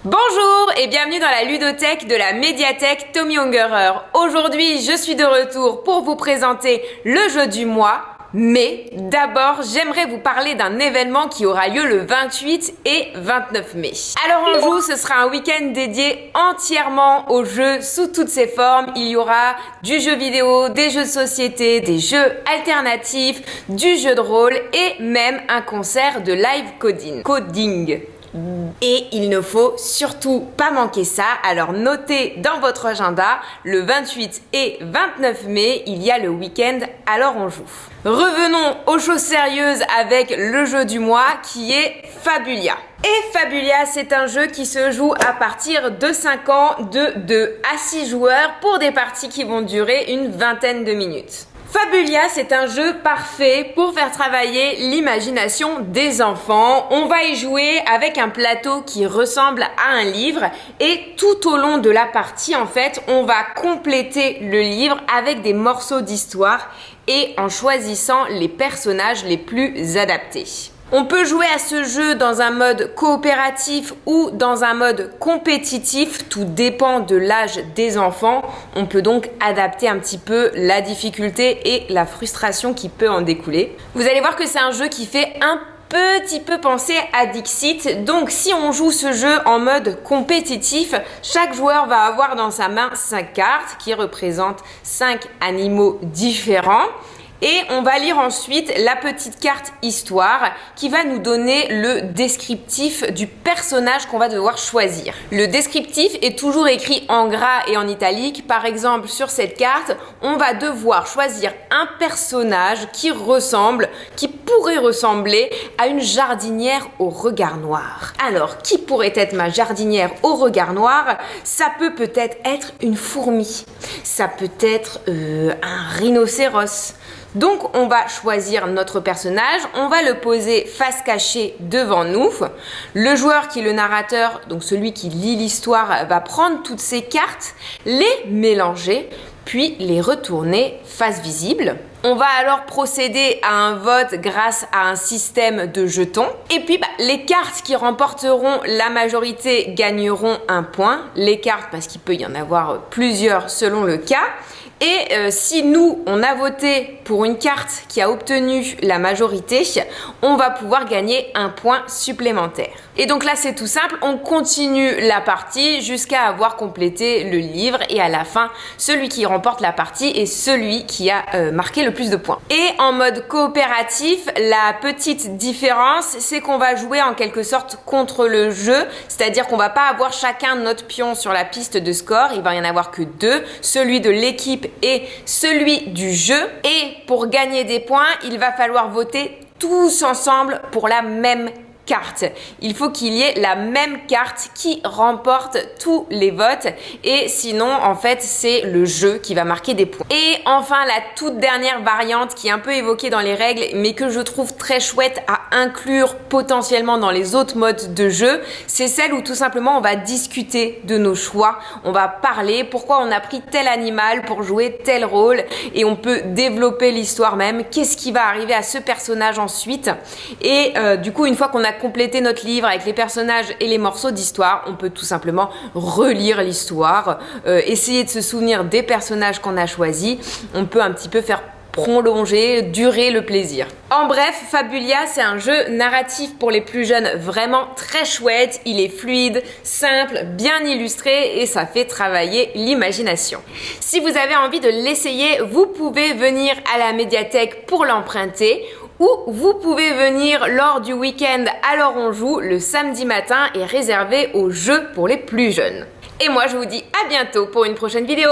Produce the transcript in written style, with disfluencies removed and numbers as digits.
Bonjour et bienvenue dans la ludothèque de la médiathèque Tommy Ungerer. Aujourd'hui, je suis de retour pour vous présenter le jeu du mois. Mais d'abord, j'aimerais vous parler d'un événement qui aura lieu le 28 et 29 mai. Alors on joue, ce sera un week-end dédié entièrement aux jeux sous toutes ses formes. Il y aura du jeu vidéo, des jeux de société, des jeux alternatifs, du jeu de rôle et même un concert de live coding. Et il ne faut surtout pas manquer ça, alors notez dans votre agenda, le 28 et 29 mai, il y a le week-end, alors on joue. Revenons aux choses sérieuses avec le jeu du mois qui est Fabulia. Et Fabulia, c'est un jeu qui se joue à partir de 5 ans de 2 à 6 joueurs pour des parties qui vont durer une vingtaine de minutes. Fabulia, c'est un jeu parfait pour faire travailler l'imagination des enfants. On va y jouer avec un plateau qui ressemble à un livre et tout au long de la partie, en fait, on va compléter le livre avec des morceaux d'histoire et en choisissant les personnages les plus adaptés. On peut jouer à ce jeu dans un mode coopératif ou dans un mode compétitif, tout dépend de l'âge des enfants. On peut donc adapter un petit peu la difficulté et la frustration qui peut en découler. Vous allez voir que c'est un jeu qui fait un petit peu penser à Dixit. Donc si on joue ce jeu en mode compétitif, chaque joueur va avoir dans sa main 5 cartes qui représentent 5 animaux différents. Et on va lire ensuite la petite carte histoire qui va nous donner le descriptif du personnage qu'on va devoir choisir. Le descriptif est toujours écrit en gras et en italique. Par exemple, sur cette carte, on va devoir choisir un personnage qui pourrait ressembler à une jardinière au regard noir. Alors, qui pourrait être ma jardinière au regard noir? Ça peut-être être une fourmi. Ça peut être un rhinocéros. Donc on va choisir notre personnage, on va le poser face cachée devant nous. Le joueur qui est le narrateur, donc celui qui lit l'histoire, va prendre toutes ces cartes, les mélanger, puis les retourner face visible. On va alors procéder à un vote grâce à un système de jetons. Et puis les cartes qui remporteront la majorité gagneront un point. Les cartes, parce qu'il peut y en avoir plusieurs selon le cas. Et si nous, on a voté pour une carte qui a obtenu la majorité, on va pouvoir gagner un point supplémentaire. Et donc là, c'est tout simple, on continue la partie jusqu'à avoir complété le livre et à la fin, celui qui remporte la partie est celui qui a marqué le plus de points. Et en mode coopératif, la petite différence, c'est qu'on va jouer en quelque sorte contre le jeu, c'est-à-dire qu'on va pas avoir chacun notre pion sur la piste de score, il va y en avoir que 2, celui de l'équipe et celui du jeu. Et pour gagner des points, il va falloir voter tous ensemble pour la même carte. Il faut qu'il y ait la même carte qui remporte tous les votes et sinon en fait c'est le jeu qui va marquer des points. Et enfin la toute dernière variante qui est un peu évoquée dans les règles mais que je trouve très chouette à inclure potentiellement dans les autres modes de jeu, c'est celle où tout simplement on va discuter de nos choix, on va parler pourquoi on a pris tel animal pour jouer tel rôle et on peut développer l'histoire même, qu'est-ce qui va arriver à ce personnage ensuite et du coup une fois qu'on a compléter notre livre avec les personnages et les morceaux d'histoire, on peut tout simplement relire l'histoire, essayer de se souvenir des personnages qu'on a choisis, on peut un petit peu faire durer le plaisir. En bref, Fabulia, c'est un jeu narratif pour les plus jeunes vraiment très chouette, il est fluide, simple, bien illustré et ça fait travailler l'imagination. Si vous avez envie de l'essayer, vous pouvez venir à la médiathèque pour l'emprunter ou vous pouvez venir lors du week-end Alors on joue le samedi matin et réservé aux jeux pour les plus jeunes. Et moi je vous dis à bientôt pour une prochaine vidéo.